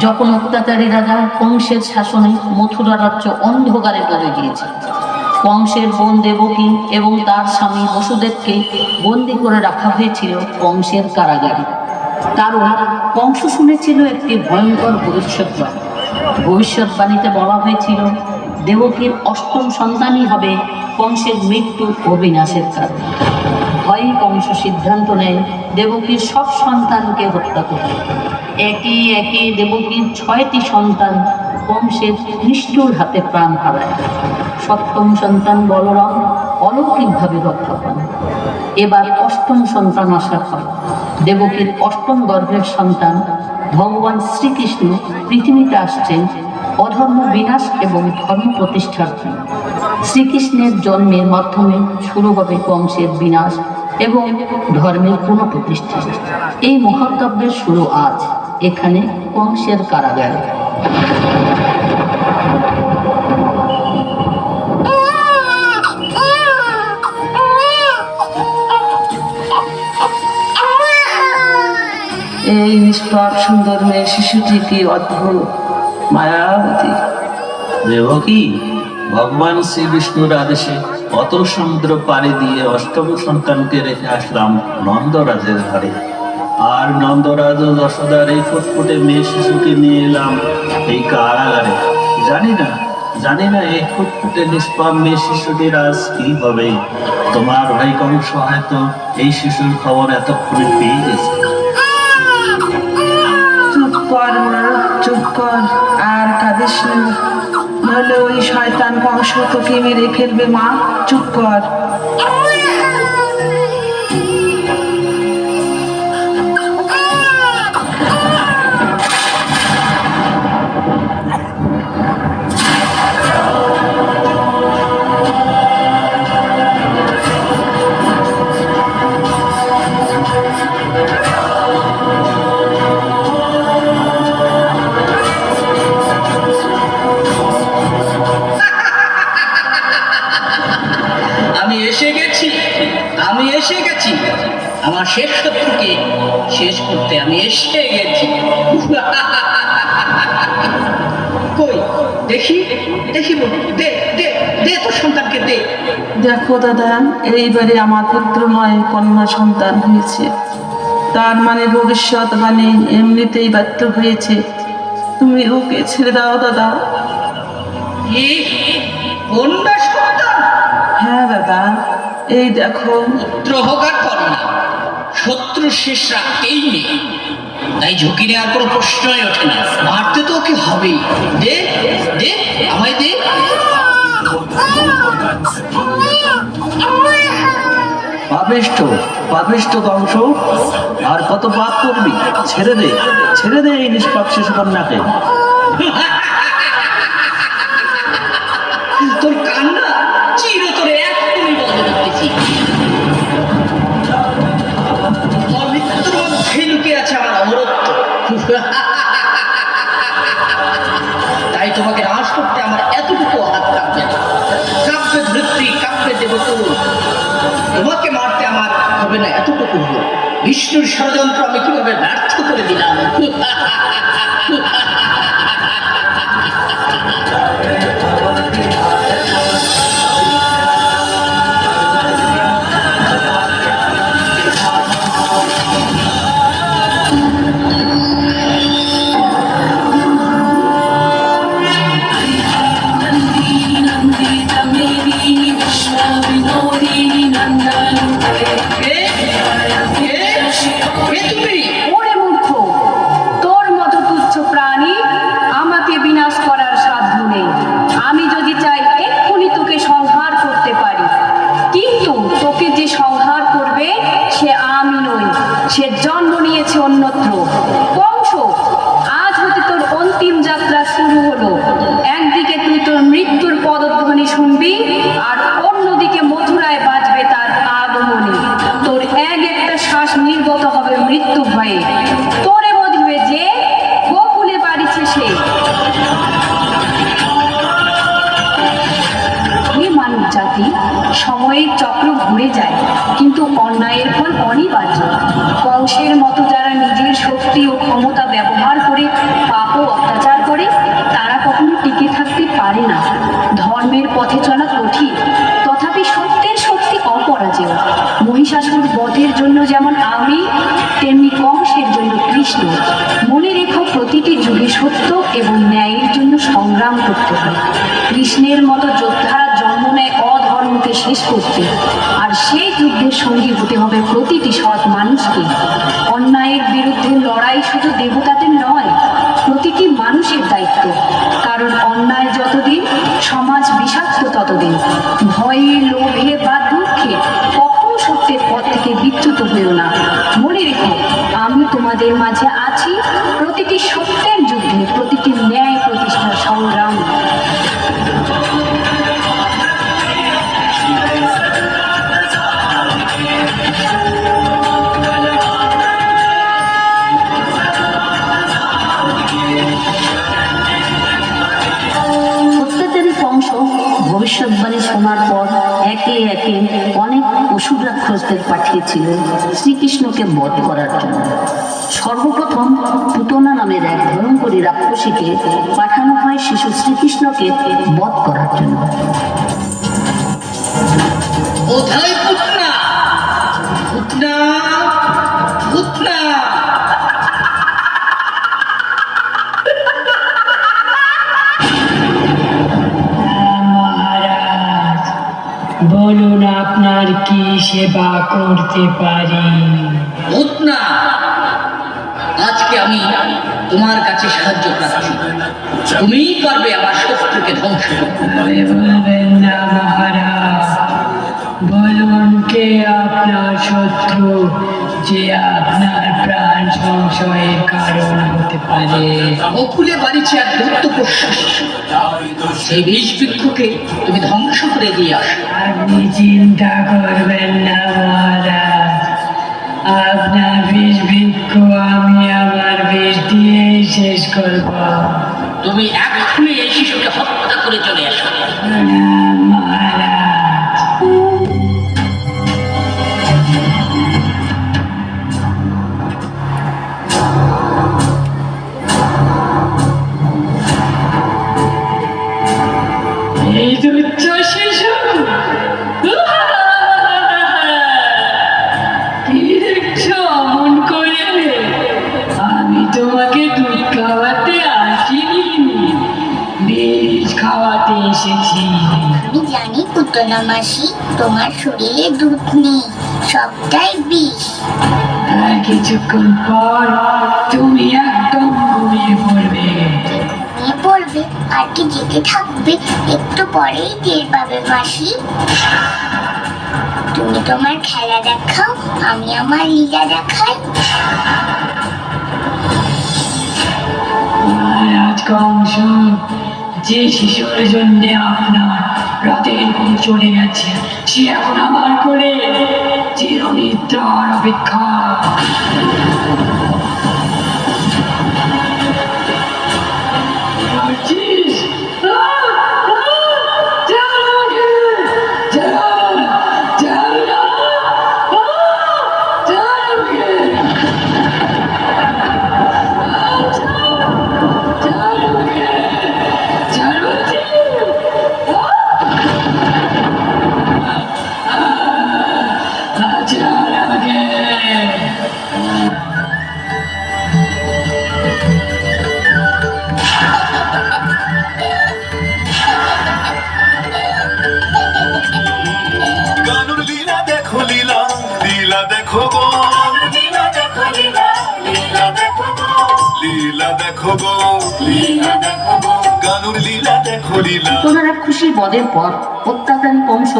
যখন অত্যাচারী রাজা কংসের শাসনে মথুরা রাজ্য অন্ধকারে ডুবে গিয়েছে। কংসের বোন দেবকী এবং তার স্বামী বসুদেবকে বন্দী করে রাখা হয়েছিল কংসের কারাগারে। কারণ কংস শুনেছিল একটি ভয়ঙ্কর ভবিষ্যৎবাণী। ভবিষ্যৎবাণীতে বলা হয়েছিল দেবকীর অষ্টম সন্তানই হবে কংসের মৃত্যু ও বিনাশের কারণ। ভয়ে কংস সিদ্ধান্ত নেয় দেবকীর সব সন্তানকে হত্যা করতে। একে একে দেবকীর 6টি সন্তান কংসের নিষ্ঠুর হাতে প্রাণ হারায়। সপ্তম সন্তান বলরাম অলৌকিকভাবে রক্ষা পান। এবার অষ্টম সন্তান আসার হয়। দেবকীর অষ্টম গর্ভের সন্তান ভগবান শ্রীকৃষ্ণ পৃথিবীতে আসছেন অধর্ম বিনাশ এবং ধর্ম প্রতিষ্ঠার জন্য। শ্রীকৃষ্ণের জন্মের মাধ্যমে শুরু হবে কংসের বিনাশ এবং ধর্মের পুনঃপ্রতিষ্ঠা। এই মহাকাব্যের শুরু আজ এখানে কংসের কারাগারে। এই নিষ্পাপ সুন্দর মেয়ে শিশুটি কি অদ্ভুত মায়াবতী। দেবকী, ভগবান শ্রীবিষ্ণুর আদেশে কত সমুদ্র পাড়ি দিয়ে অষ্টম সন্তানকে রেখে আসলাম নন্দরাজের ঘরে। আর নন্দরাজ ও যশোদার এই ফুটফুটে মেয়ে শিশুকে নিয়ে এলাম এই কারাগারে। জানি না এই ফুটফুটে নিষ্পাপ মেয়ে শিশুটির আজ কি হবে। তোমার ভাই কংস হয়তো এই শিশুর খবর এতক্ষণে পেয়ে গেছে। চুপ কর মা, চুপ কর, আর কাঁদিস না, নইলে ওই শয়তান কংস তোকে মেরে ফেলবে। মা চুপ কর। আমি এসে গেছি আমার শেষ শত্রুকে শেষ করতে। আমি এসে গেছি। কই দেখি দেখি, দে দে দে তোর সন্তানকে দে। দেখো দাদা, এইবারে আমার পুত্র নয় কন্যা সন্তান হয়েছে। তার মানে ভবিষ্যৎবাণী এমনিতেই ব্যর্থ হয়েছে। তুমি ওকে ছেড়ে দাও দাদা। কন্যা সন্তান? হ্যাঁ দাদা, এই দেখো। পুত্র হোক আর কন্যা, শত্রু শেষ রাখতেই নেই, তাই ঝুঁকি নেওয়ার কোনো প্রশ্নই ওঠে না। মারতে তো ওকে হবেই। দে দে, আমায় দে। পাপিষ্ঠ কংস, আর কত পাপ করবি? ছেড়ে দে এই নিষ্পাপ শিশু কন্যাকে। তোর কান্না চিরতরে এখনই বন্ধ করতেছি। তোর মৃত্যুর মধ্যে লুকিয়ে আছে আমার অমরত্ব। তাই তোমাকে নাশ করতে আমার এতটুকু হাত কাঁপবে না। কাঁপবে ধরিত্রী, কাঁপবে দেবকুল। তোমাকে মারতে আমার হবে না এতটুকু হলো। বিষ্ণুর ষড়যন্ত্র আমি কিভাবে ব্যর্থ করে দিলাম। সে জন্ম নিয়েছে অন্যত্র। কংস, আজ হতে তোর অন্তিম যাত্রা শুরু হলো। একদিকে তুই তোর মৃত্যুর পদধ্বনি শুনবি, আর অন্যদিকে মথুরায় বাজবে তার আগমনী। তোর এক একটা শ্বাস নির্গত হবে মৃত্যু ভয়ে। তোরে বদলবে যে গোকুলে বাড়িছে সে। মানব জাতি, সময়ের চক্র ঘুরে যায়, কিন্তু অন্যায়ের ফল অনিবার্য। কংসের মতো যারা নিজের শক্তি ও ক্ষমতা ব্যবহার করে পাপ ও মহিষাসুর বধের জন্য যেমন আমি, তেমনি কংসের জন্য কৃষ্ণ। মনে রেখো, প্রতিটি যুগে সত্য এবং ন্যায়ের জন্য সংগ্রাম করতে হয়। কৃষ্ণের মতো যোদ্ধারা জন্ম নেয় অধর্মকে শেষ করতে, আর সেই যুদ্ধের সঙ্গী হতে হবে প্রতিটি সৎ মানুষকে। অন্যায়ের বিরুদ্ধে লড়াই শুধু দেবতাদের নয়, প্রতিটি মানুষের দায়িত্ব। কারণ অন্যায় যতদিন, সমাজ বিষাক্ত ততদিন। ভয়ে, লোভে বা দুঃখে কখনো সত্যের পথ থেকে বিচ্যুত হয়েও না। মনে রেখো, আমি তোমাদের মাঝে আছি প্রতিটি সত্যের যুদ্ধে, প্রতিটি ন্যায় প্রতিষ্ঠার সংগ্রাম। অত্যাচারী কংস ভবিষ্যৎবাণী শোনার পর একে একে অনেক অসুর রাক্ষসদের পাঠিয়েছিল শ্রীকৃষ্ণকে বধ করার জন্য। সর্বপ্রথম পুতনা নামের এক ভয়ঙ্করী রাক্ষসীকে পাঠানো হয় শিশু শ্রীকৃষ্ণকে বধ করার জন্য। কোথায় পুতনা? পুতনা, পুতনা। মহারাজ, বলুন আপনার কি সেবা করতে পারি? পুতনা, আজকে আমি তোমার কাছে সাহায্য প্রার্থী। তুমিই পারবে আমার শত্রুকে ধ্বংস করতে। বলবেন না মহারাজ, বলুন কে আপনার শত্রু, যে আপনার প্রাণ সংশয়ের কারণ হতে পারে। বকুলে বাড়িছে এক দৈত্যপোষ্য শিশু। সেই বিষ বৃক্ষকে তুমি ধ্বংস করে দিয়ে আসো। আপনি চিন্তা করবেন না মহারাজ, আপনার বিষ বৃক্ষ আমি আমার বিষ দিয়েই শেষ করব। তুমি এখনই এই শিশুকে হত্যা করে চলে আসো। প্রণাম মহারাজ। এই তুচ্ছ শিশু, কি দেখছো অমন করে? আমি তোমাকে দুধ খাওয়াতে আসিনি, বিষ খাওয়াতে এসেছি। আমি জানি পুতনা মাসি, তোমার শরীরে দুধ নেই, সবটাই বিষ। আর কিছুক্ষণ পর তুমি একদম ঘুমিয়ে পড়বে। ঘুমিয়ে পড়বে আর কি জেগে থাকবে? একটু পরেই টের পাবে মাসি। তুমি তোমার খেলা দেখাও, আমি আমার লীলা দেখাই। মহারাজ কংস, যে শিশুর জন্য আপনার রাতের ঘুম চলে গেছে, সে এখন আমার কোলে চিরনিদ্রার অপেক্ষা। রাক্ষস! ছাড় আমাকে! ছাড়! ছাড় না! ছাড় আমাকে! ছাড় আমাকে! ছাড় বলছি! ছাড় আমাকে! গানুর লীলা দেখো, লীলা লীলা দেখো গো, লীলা দেখো, লীলা লীলা দেখো গো, লীলা দেখো গো, লীলা দেখো গো, গানুর লীলা দেখো, লীলা। পুতনা রাক্ষসীর বধের পর অত্যাচারী কংস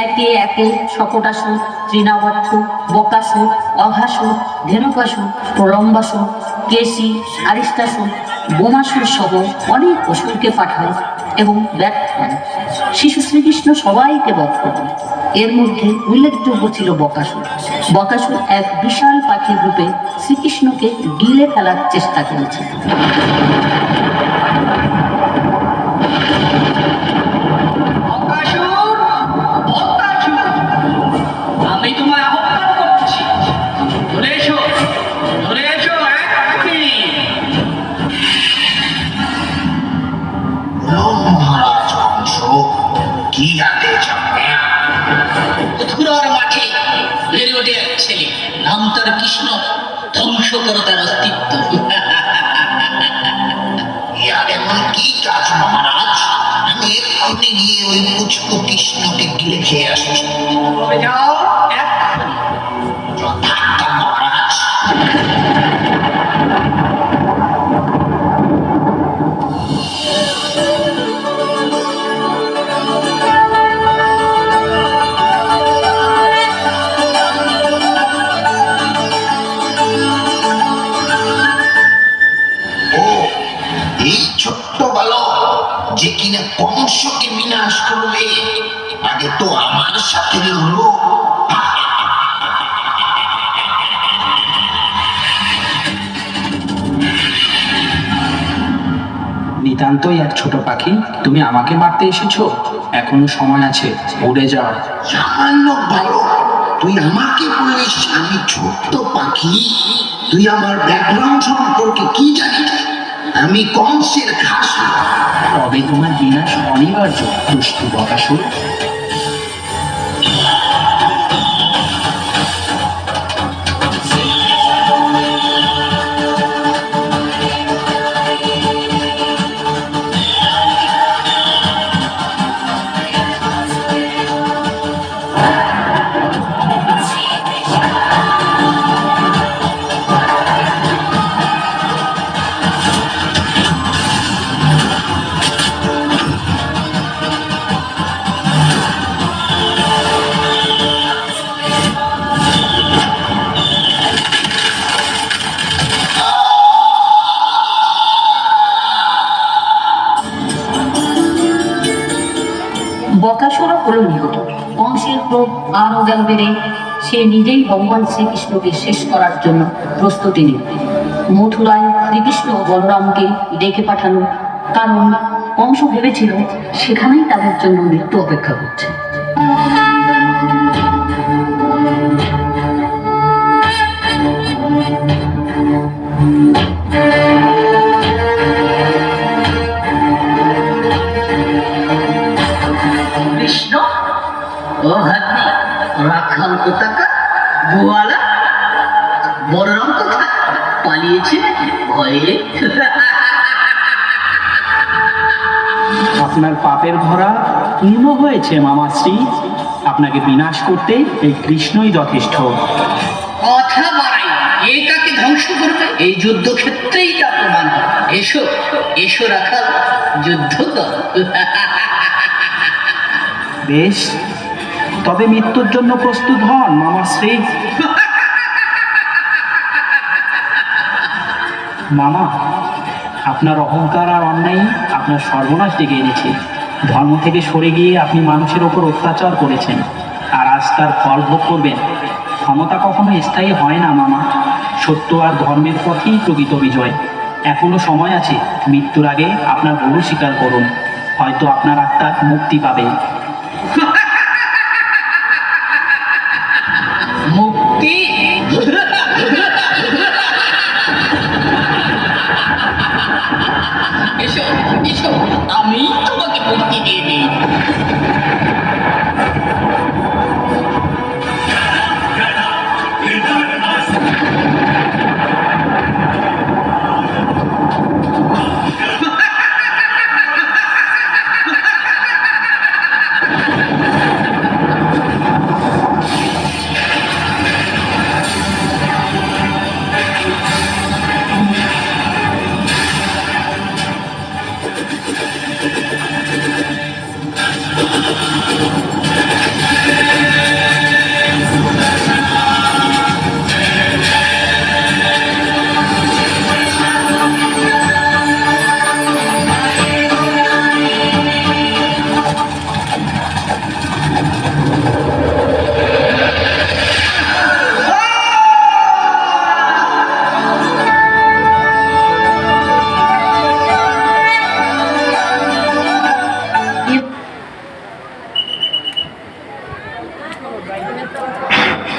একে একে শকটাসুর, তৃণাবর্ত, বকাসুর, অঘাসুর, ধেনুকাসুর, প্রলম্বাসুর, কেশী, আরিষ্টাসুর, বোমাসুর সহ অনেক অসুরকে পাঠায় এবং ব্যর্থ হয়। শিশু শ্রীকৃষ্ণ সবাইকে বধ করলেন। এর মধ্যে উল্লেখযোগ্য ছিল বকাসুর। বকাসুর এক বিশাল পাখির রূপে শ্রীকৃষ্ণকে গিলে ফেলার চেষ্টা করেছিল। অকাসুর, অকাসুর, আমি তোমায় আহ্বান করছি। ধরে এসো, ধরে এসো এক্ষুনি। মহারাজ কংস, কি আদেশ আপনার? মথুরার মাঠে রেডিওতে তার কৃষ্ণ, ধ্বংস করো তার অস্তিত্ব। ইয়ার এমন কি কাজ মহারাজ? আমি এক্ষুনি গিয়ে ওই পুচকু কৃষ্ণকে গিলে খেয়ে আসছি। তবে যাও এক্ষুনি। যথার্থ মহারাজ। ও, এই ছোট্ট বালক যে কিনা কংসকে বিনাশ করবে, আগে তো আমার সাথে লড়ো। নিতান্তই এক ছোট পাখি, তুমি আমাকে মারতে এসেছো? এখনো সময় আছে, উড়ে যাও। সামান্য বালক, তুই আমাকে বলিস আমি ছোট্ট পাখি? তুই আমার ব্যাকগ্রাউন্ড সম্পর্কে কি জানিস? আমি কংসের খাস। তবে তোমার বিনাশ অনিবার্য, দুষ্টু বকাসুর। বকাসুরও হলো নিহত। কংসের ক্রোধ আরও গেল বেড়ে। সে নিজেই ভগবান শ্রীকৃষ্ণকে শেষ করার জন্য প্রস্তুতি নিল। মথুরায় শ্রীকৃষ্ণ ও বলরামকে ডেকে পাঠানো, কারণ কংস ভেবেছিল সেখানেই তাদের জন্য মৃত্যু অপেক্ষা করছে। কৃষ্ণ, ও হাতি, রাখাল কোথাকা, গোয়ালা, বলরাম কোথায়? পালিয়েছে ভয়ে? আপনার পাপের ভরা পূর্ণ হয়েছে মামাশ্রী। আপনাকে বিনাশ করতে এই কৃষ্ণই যথেষ্ট। কথা বাড়াই, এ কাকে ধ্বংস করবে? এই যুদ্ধক্ষেত্রেই তা প্রমাণ হবে। এসো এসো রাখাল, যুদ্ধ কর। বেশ, তবে মৃত্যুর জন্য প্রস্তুত হন মামাশ্রী। মামা, আপনার অহংকার আর অন্যায় আপনার সর্বনাশ ডেকে এনেছে। ধর্ম থেকে সরে গিয়ে আপনি মানুষের ওপর অত্যাচার করেছেন, আর আজ তার ফল ভোগ করবেন। ক্ষমতা কখনো স্থায়ী হয় না মামা। সত্য আর ধর্মের পথেই প্রকৃত বিজয়। এখনো সময় আছে। মৃত্যুর আগে আপনার ভুল স্বীকার করুন, হয়তো আপনার আত্মা মুক্তি পাবে। মুক্তি? এসো এসো, আমি তোমাকে মুক্তি দিয়ে দিই।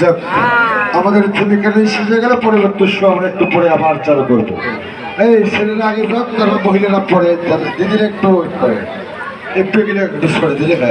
যাক, আমাদের ছবি এখানে শেষ হয়ে গেলে পরিবর্তন আমরা একটু পরে আবার চালু করবো। এই ছেলেরা আগে যাক, তারপর মহিলারা পরে, দিদিরা একটু করে একটু গেলে একটু করে দিলে